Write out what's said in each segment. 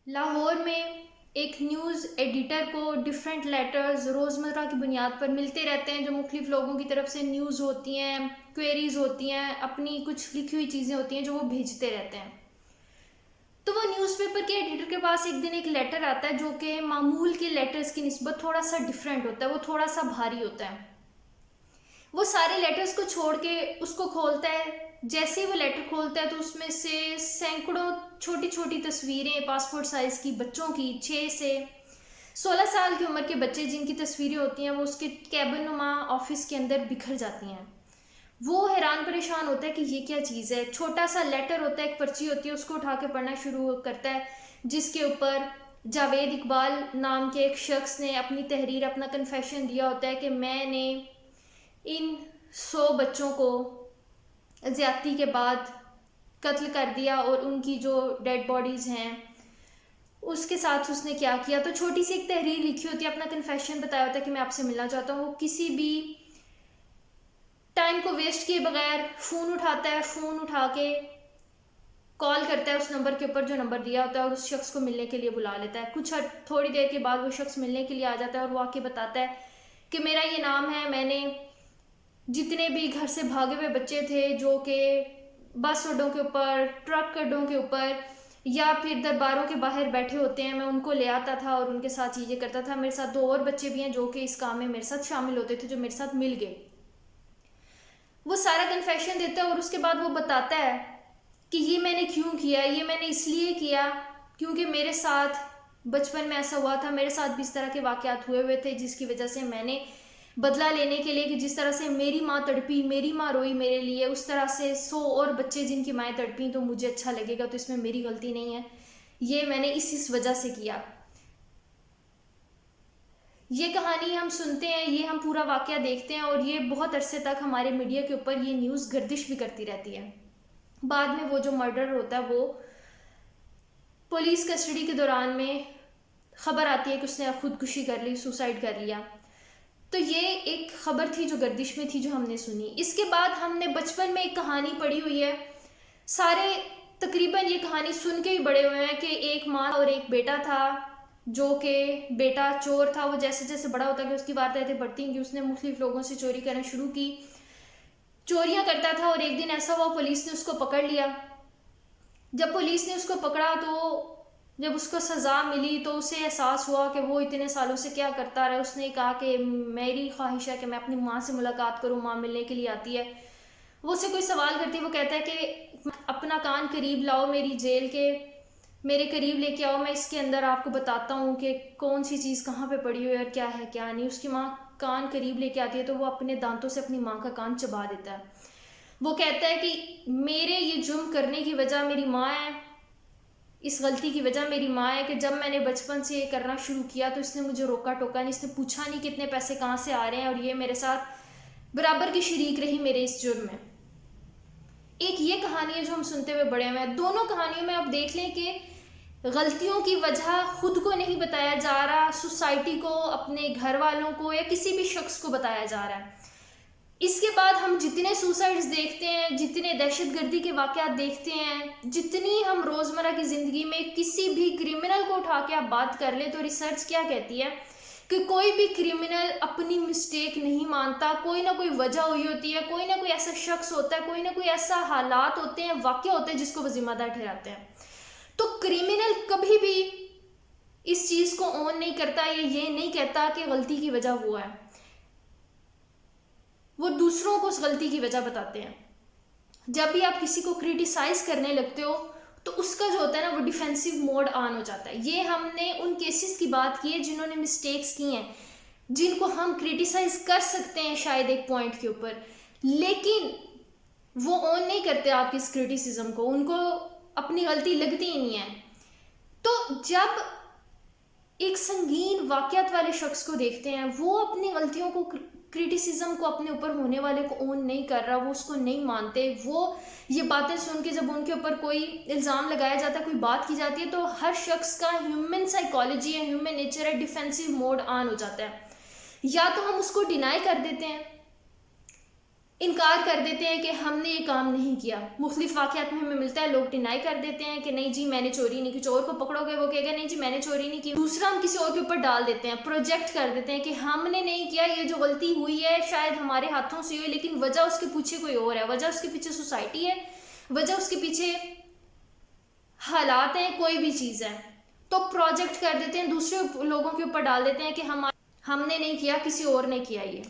लाहौर में एक news editor को डिफरेंट लेटर्स रोज़मर्रा की बुनियाद पर मिलते रहते हैं, जो मुख्तलिफ लोगों की तरफ से न्यूज़ होती हैं, क्वेरीज़ होती हैं, अपनी कुछ लिखी हुई चीज़ें होती हैं जो वो भेजते रहते हैं। तो वो न्यूज़पेपर के एडिटर के पास एक दिन एक लेटर आता है जो कि मामूल के लेटर्स की निस्बत थोड़ा सा डिफरेंट होता है, वो थोड़ा सा भारी होता है। वो सारे लेटर्स को छोड़ के उसको खोलता है। जैसे ही वो लेटर खोलता है तो उसमें से सैकड़ों छोटी छोटी तस्वीरें पासपोर्ट साइज की बच्चों की, 6 से 16 साल की उम्र के बच्चे जिनकी तस्वीरें होती हैं वो उसके कैबिन नुमा ऑफिस के अंदर बिखर जाती हैं। वो हैरान परेशान होता है कि ये क्या चीज़ है। छोटा सा लेटर होता है, एक पर्ची होती है, उसको उठा के पढ़ना शुरू करता है, जिसके ऊपर जावेद इकबाल नाम के एक शख्स ने अपनी तहरीर, अपना कन्फेशन दिया होता है कि मैंने इन 100 बच्चों को ज्यादती के बाद कत्ल कर दिया और उनकी जो डेड बॉडीज़ हैं उसके साथ उसने क्या किया। तो छोटी सी एक तहरीर लिखी होती है, अपना कन्फेशन बताया होता है कि मैं आपसे मिलना चाहता हूँ। वो किसी भी टाइम को वेस्ट किए बगैर फ़ोन उठाता है, फ़ोन उठा के कॉल करता है उस नंबर के ऊपर जो नंबर दिया होता है और उस शख्स को मिलने के लिए बुला लेता है। कुछ थोड़ी देर के बाद वो शख्स मिलने के लिए आ जाता है और वो आके बताता है कि मेरा ये नाम है, मैंने जितने भी घर से भागे हुए बच्चे थे जो कि बस अड्डों के ऊपर, ट्रक अड्डों के ऊपर या फिर दरबारों के बाहर बैठे होते हैं, मैं उनको ले आता था और उनके साथ चीज़ें करता था। मेरे साथ 2 और बच्चे भी हैं जो कि इस काम में मेरे साथ शामिल होते थे, जो मेरे साथ मिल गए। वो सारा कन्फेशन देता है और उसके बाद वो बताता है कि ये मैंने क्यों किया, ये मैंने इसलिए किया क्योंकि मेरे साथ बचपन में ऐसा हुआ था, मेरे साथ भी इस तरह के वाक़यात हुए हुए थे, जिसकी वजह से मैंने बदला लेने के लिए कि जिस तरह से मेरी माँ तड़पी, मेरी माँ रोई मेरे लिए, उस तरह से 100 और बच्चे जिनकी माएँ तड़पी तो मुझे अच्छा लगेगा, तो इसमें मेरी गलती नहीं है, ये मैंने इस वजह से किया। ये कहानी हम सुनते हैं, ये हम पूरा वाक़या देखते हैं और ये बहुत अरसे तक हमारे मीडिया के ऊपर ये न्यूज़ गर्दिश भी करती रहती है। बाद में वो जो मर्डर होता है वो पुलिस कस्टडी के दौरान में खबर आती है कि उसने खुदकुशी कर ली, सुसाइड कर लिया। तो ये एक खबर थी जो गर्दिश में थी, जो हमने सुनी। इसके बाद हमने बचपन में एक कहानी पढ़ी हुई है, सारे तकरीबन ये कहानी सुन के ही बड़े हुए हैं कि एक माँ और एक बेटा था, जो कि बेटा चोर था। वो जैसे जैसे बड़ा होता गया उसकी वारदातें बढ़ती गई, उसने मुख्तलिफ लोगों से चोरी करना शुरू की, चोरियां करता था और एक दिन ऐसा हुआ पुलिस ने उसको पकड़ लिया। जब पुलिस ने उसको पकड़ा तो जब उसको सज़ा मिली तो उसे एहसास हुआ कि वो इतने सालों से क्या करता रहा। उसने कहा कि मेरी ख्वाहिश है कि मैं अपनी माँ से मुलाकात करूँ, माँ मिलने के लिए आती है। वो उससे कोई सवाल करती है, वो कहता है कि अपना कान करीब लाओ, मेरी जेल के मेरे करीब लेके आओ, मैं इसके अंदर आपको बताता हूँ कि कौन सी चीज़ कहाँ पे पड़ी हुई है और क्या है क्या नहीं। उसकी माँ कान करीब लेके आती है तो वो अपने दांतों से अपनी माँ का कान चबा देता है। वो कहता है कि मेरे ये जुर्म करने की वजह मेरी माँ है, इस गलती की वजह मेरी माँ है कि जब मैंने बचपन से ये करना शुरू किया तो इसने मुझे रोका टोका नहीं, इसने पूछा नहीं कितने पैसे कहाँ से आ रहे हैं, और ये मेरे साथ बराबर की शरीक रही मेरे इस जुर्म में। एक ये कहानी है जो हम सुनते हुए बड़े हुए हैं। दोनों कहानियों में आप देख लें कि गलतियों की वजह खुद को नहीं बताया जा रहा, सोसाइटी को, अपने घर वालों को या किसी भी शख्स को बताया जा रहा है। इसके बाद हम जितने सुसाइड्स देखते हैं, जितने दहशतगर्दी के वाक़यात देखते हैं, जितनी हम रोज़मर्रा की ज़िंदगी में किसी भी क्रिमिनल को उठा के आप बात कर लें तो रिसर्च क्या कहती है कि कोई भी क्रिमिनल अपनी मिस्टेक नहीं मानता। कोई ना कोई वजह हुई होती है, कोई ना कोई ऐसा शख्स होता है, कोई ना कोई ऐसा हालात होते हैं, वाक़या होते हैं जिसको वो ज़िम्मेदार ठहराते हैं। तो क्रिमिनल कभी भी इस चीज़ को ऑन नहीं करता, ये नहीं कहता कि गलती की वजह वो है, वो दूसरों को उस गलती की वजह बताते हैं। जब भी आप किसी को क्रिटिसाइज करने लगते हो तो उसका जो होता है ना वो डिफेंसिव मोड ऑन हो जाता है। ये हमने उन केसेस की बात की है जिन्होंने मिस्टेक्स की हैं, जिनको हम क्रिटिसाइज कर सकते हैं शायद एक पॉइंट के ऊपर, लेकिन वो ऑन नहीं करते आपकी इस क्रिटिसिज्म को, उनको अपनी गलती लगती ही नहीं है। तो जब एक संगीन वाकयात वाले शख्स को देखते हैं, वो अपनी गलतियों को, क्रिटिसिज्म को, अपने ऊपर होने वाले को ओन नहीं कर रहा, वो उसको नहीं मानते, वो ये बातें सुन के जब उनके ऊपर कोई इल्ज़ाम लगाया जाता है, कोई बात की जाती है, तो हर शख्स का ह्यूमन साइकोलॉजी है, ह्यूमन नेचर है, डिफेंसिव मोड ऑन हो जाता है। या तो हम उसको डिनाई कर देते हैं इनकार कर देते हैं कि हमने ये काम नहीं किया। मुख्तलिफ वाक़यात में हमें मिलता है, लोग डिनाई कर देते हैं कि नहीं जी मैंने चोरी नहीं की। चोर को पकड़ोगे वो कहेगा नहीं जी मैंने चोरी नहीं की। दूसरा हम किसी और के ऊपर डाल देते हैं, प्रोजेक्ट कर देते हैं कि हमने नहीं किया, ये जो गलती हुई है शायद हमारे हाथों से हुई, लेकिन वजह उसके पीछे कोई और है, वजह उसके पीछे सोसाइटी है, वजह उसके पीछे हालात हैं, कोई भी चीज़ है। तो प्रोजेक्ट कर देते हैं, दूसरे लोगों के ऊपर डाल देते हैं कि हमने नहीं किया, किसी और ने किया, ये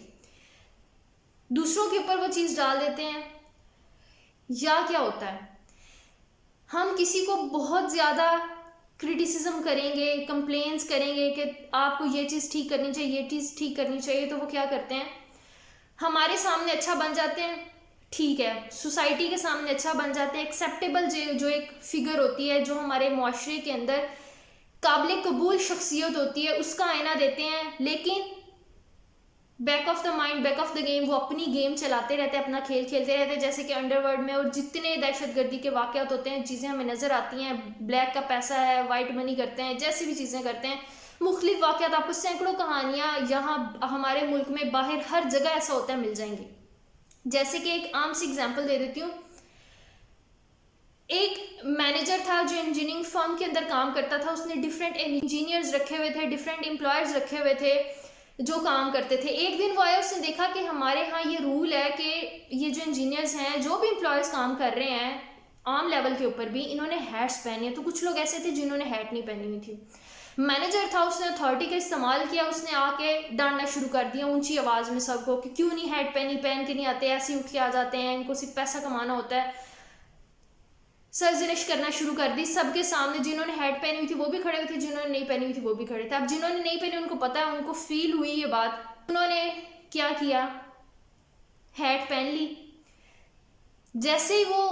दूसरों के ऊपर वो चीज़ डाल देते हैं। या क्या होता है, हम किसी को बहुत ज़्यादा क्रिटिसिज्म करेंगे, कंप्लेंट्स करेंगे कि आपको ये चीज़ ठीक करनी चाहिए, ये चीज़ ठीक करनी चाहिए, तो वो क्या करते हैं, हमारे सामने अच्छा बन जाते हैं, ठीक है, सोसाइटी के सामने अच्छा बन जाते हैं, एक्सेप्टेबल जो एक फिगर होती है, जो हमारे मुआशरे के अंदर काबिल कबूल शख्सियत होती है, उसका आईना देते हैं। लेकिन back of the mind, back of the game, वो अपनी गेम चलाते रहते हैं, अपना खेल खेलते रहते हैं। जैसे कि अंडरवर्ल्ड में और जितने दहशतगर्दी के वाक़यात होते हैं, चीज़ें हमें नज़र आती हैं, ब्लैक का पैसा है, वाइट मनी करते हैं, जैसी भी चीज़ें करते हैं, मुख्तलिफ वाक़यात, आपको सैकड़ों कहानियाँ यहाँ हमारे मुल्क में, बाहर हर जगह ऐसा होता है, मिल जाएंगी। जैसे कि एक आम सी एग्जाम्पल दे देती हूँ। एक मैनेजर था जो इंजीनियरिंग फर्म के अंदर काम करता था, उसने डिफरेंट इंजीनियर्स रखे हुए थे, डिफरेंट एम्प्लॉयर्स रखे हुए थे जो काम करते थे। एक दिन वो आया, उसने देखा कि हमारे यहाँ ये रूल है कि ये जो इंजीनियर्स हैं, जो भी एम्प्लॉयर्स काम कर रहे हैं आम लेवल के ऊपर भी, इन्होंने हैट्स पहनी है। तो कुछ लोग ऐसे थे जिन्होंने हैट नहीं पहनी हुई थी। मैनेजर था, उसने अथॉरिटी का इस्तेमाल किया, उसने आके डांटना शुरू कर दिया ऊंची आवाज़ में सबको कि क्यों नहीं हैट पहन के नहीं आते, ऐसे ही उठ के आ जाते हैं, इनको सिर्फ पैसा कमाना होता है। सरजनिश करना शुरू कर दी सबके सामने। जिन्होंने हैट पहनी हुई थी वो भी खड़े हुए थे, जिन्होंने नहीं पहनी हुई थी वो भी खड़े थे। अब जिन्होंने नहीं पहनी उनको पता है, उनको फील हुई ये बात, उन्होंने क्या किया, हैट पहन ली। जैसे ही वो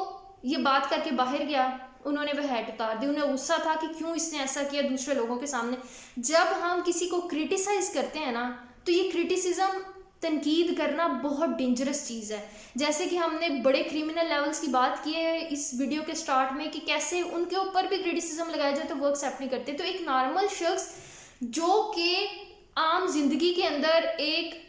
ये बात करके बाहर गया, उन्होंने वह हैट उतार दी। उन्हें गुस्सा था कि क्यों इसने ऐसा किया दूसरे लोगों के सामने। जब हम किसी को क्रिटिसाइज करते हैं ना, तो ये क्रिटिसिज्म, तनकीद करना बहुत डेंजरस चीज़ है। जैसे कि हमने बड़े क्रिमिनल लेवल्स की बात की है इस वीडियो के स्टार्ट में, कि कैसे उनके ऊपर भी क्रिटिसिज्म लगाया जाए तो वो एक्सेप्ट नहीं करते। तो एक नॉर्मल शख्स जो कि आम जिंदगी के अंदर एक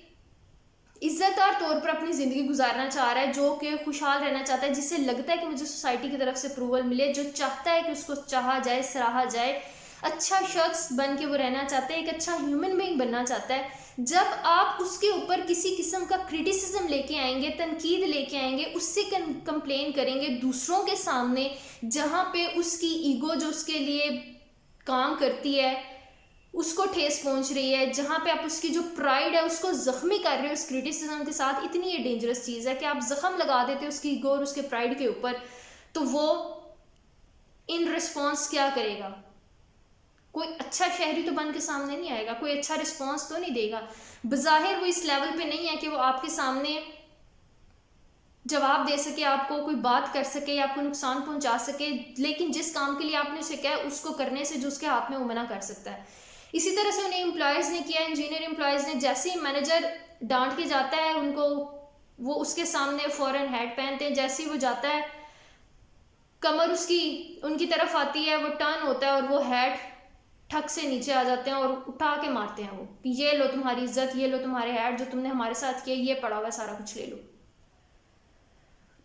इज्जतदार तौर पर अपनी ज़िंदगी गुजारना चाह रहा है, जो कि खुशहाल रहना चाहता है, जिससे लगता है कि मुझे सोसाइटी की तरफ से अप्रूवल मिले, जो चाहता है कि उसको चाहा जाए, सराहा जाए, अच्छा शख्स बन के वो रहना चाहता है, एक अच्छा ह्यूमन बीइंग बनना चाहता है। जब आप उसके ऊपर किसी किस्म का क्रिटिसिज्म लेके आएंगे, तनकीद लेके आएंगे, उससे कंप्लेन करेंगे दूसरों के सामने, जहाँ पे उसकी ईगो जो उसके लिए काम करती है उसको ठेस पहुंच रही है, जहाँ पे आप उसकी जो प्राइड है उसको जख्मी कर रहे हो उस क्रिटिसिज्म के साथ, इतनी ये डेंजरस चीज़ है कि आप जख्म लगा देते हो उसकी ईगो और उसके प्राइड के ऊपर, तो वो इन रिस्पॉन्स क्या करेगा? कोई अच्छा शहरी तो बन के सामने नहीं आएगा, कोई अच्छा रिस्पॉन्स तो नहीं देगा। बज़ाहिर वो इस लेवल पे नहीं है कि वो आपके सामने जवाब दे सके, आपको कोई बात कर सके या आपको नुकसान पहुंचा सके, लेकिन जिस काम के लिए आपने उसे कहा उसको करने से जो उसके हाथ में वो मना कर सकता है। इसी तरह से उन्हें एम्प्लॉयज़ ने किया, इंजीनियर एम्प्लॉयज़ ने, जैसे ही मैनेजर डांट के जाता है उनको, वो उसके सामने फ़ौरन हैट पहनते हैं। जैसे ही वो जाता है, कमर उसकी उनकी तरफ आती है, वो टर्न होता है और वो हैट ठक से नीचे आ जाते हैं और उठा के मारते हैं वो कि ये लो तुम्हारी इज्जत, ये लो तुम्हारे हैट, जो तुमने हमारे साथ किया, ये पड़ा हुआ सारा कुछ ले लो।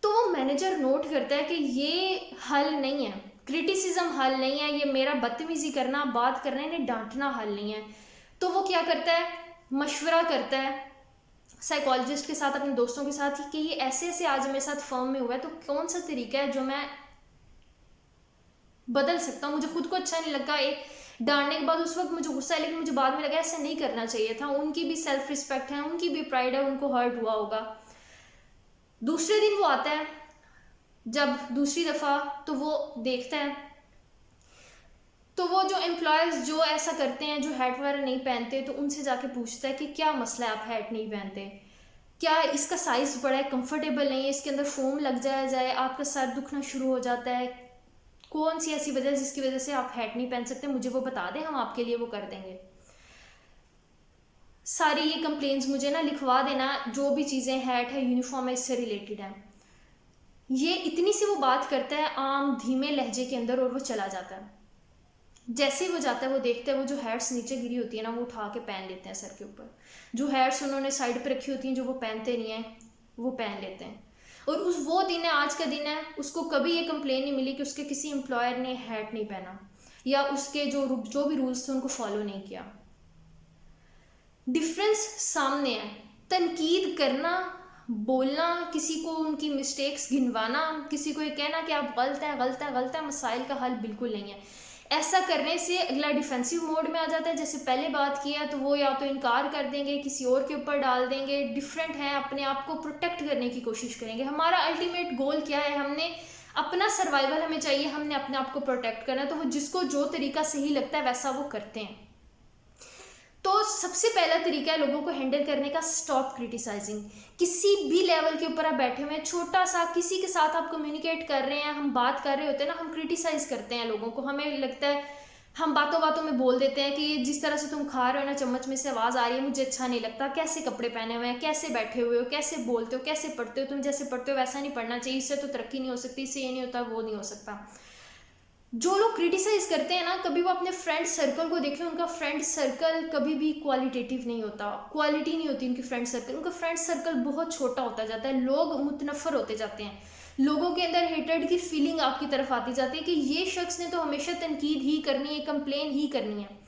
तो वो मैनेजर नोट करता है कि ये हल नहीं है, क्रिटिसिज्म हल नहीं है, ये मेरा बदतमीजी करना, बात करना, इन्हें डांटना हल नहीं है। तो वो क्या करता है, मशवरा करता है साइकोलॉजिस्ट के साथ, अपने दोस्तों के साथ, कि ये ऐसे ऐसे आज मेरे साथ फर्म में हुआ है, तो कौन सा तरीका है जो मैं बदल सकता हूँ। मुझे खुद को अच्छा नहीं लगा, एक डांटने के बाद उस वक्त मुझे गुस्सा है, लेकिन मुझे बाद में लगा ऐसा नहीं करना चाहिए था। उनकी भी सेल्फ रिस्पेक्ट है, उनकी भी प्राइड है, उनको हर्ट हुआ होगा। दूसरे दिन वो आता है, जब दूसरी दफ़ा, तो वो देखता है, तो वो जो एम्प्लॉयज़ जो ऐसा करते हैं, जो हैट वगैरह नहीं पहनते, तो उनसे जाके पूछता है कि क्या मसला है, आप हैट नहीं पहनते, क्या इसका साइज़ बड़ा है, कंफर्टेबल नहीं है, इसके अंदर फोम लग जाए, आपका सर दुखना शुरू हो जाता है, कौन सी ऐसी वजह जिसकी वजह से आप हैट नहीं पहन सकते, मुझे वो बता दें, हम आपके लिए वो कर देंगे। सारी ये कंप्लेंट्स मुझे ना लिखवा देना, जो भी चीज़ें हैट है, यूनिफॉर्म है, इससे रिलेटेड है। ये इतनी सी वो बात करता है आम धीमे लहजे के अंदर, और वो चला जाता है। जैसे ही वो जाता है, वो देखता है वो जो हैट्स नीचे गिरी होती है ना, वो उठा के पहन लेते हैं सर के ऊपर। जो हैट्स उन्होंने साइड पे रखी होती हैं, जो वो पहनते नहीं हैं, वो पहन लेते हैं। और वो दिन है, आज का दिन है, उसको कभी ये कंप्लेन नहीं मिली कि उसके किसी एम्प्लॉयर ने हैट नहीं पहना या उसके जो भी रूल्स थे उनको फॉलो नहीं किया। डिफरेंस सामने है। तनकीद करना, बोलना, किसी को उनकी मिस्टेक्स गिनवाना, किसी को ये कहना कि आप गलत हैं, गलत है, गलत है, मसाइल का हल बिल्कुल नहीं है। ऐसा करने से अगला डिफेंसिव मोड में आ जाता है। जैसे पहले बात किया तो वो या तो इनकार कर देंगे, किसी और के ऊपर डाल देंगे, डिफरेंट है, अपने आप को प्रोटेक्ट करने की कोशिश करेंगे। हमारा अल्टीमेट गोल क्या है? हमने अपना सर्वाइवल हमें चाहिए, हमने अपने आप को प्रोटेक्ट करना है। तो वो जिसको जो तरीका सही लगता है वैसा वो करते हैं। तो सबसे पहला तरीका है लोगों को हैंडल करने का, स्टॉप क्रिटिसाइजिंग। किसी भी लेवल के ऊपर आप बैठे हुए हैं, छोटा सा किसी के साथ आप कम्युनिकेट कर रहे हैं, हम बात कर रहे होते हैं ना, हम क्रिटिसाइज करते हैं लोगों को। हमें लगता है, हम बातों बातों में बोल देते हैं कि जिस तरह से तुम खा रहे हो ना, चम्मच में से आवाज़ आ रही है, मुझे अच्छा नहीं लगता, कैसे कपड़े पहने हुए हैं, कैसे बैठे हुए हो, कैसे बोलते हो, कैसे पढ़ते हो, तुम जैसे पढ़ते हो वैसा नहीं पढ़ना चाहिए, इससे तो तरक्की नहीं हो सकती, इससे ये नहीं होता, वो नहीं हो सकता। जो लोग क्रिटिसाइज करते हैं ना, कभी वो अपने फ्रेंड सर्कल को देखें, उनका फ्रेंड सर्कल कभी भी क्वालिटेटिव नहीं होता, क्वालिटी नहीं होती उनकी फ्रेंड सर्कल। उनका फ्रेंड सर्कल बहुत छोटा होता जाता है, लोग मुतनफ़र होते जाते हैं, लोगों के अंदर हेटेड की फीलिंग आपकी तरफ आती जाती है कि ये शख्स ने तो हमेशा तनकीद ही करनी है, कंप्लेन ही करनी है।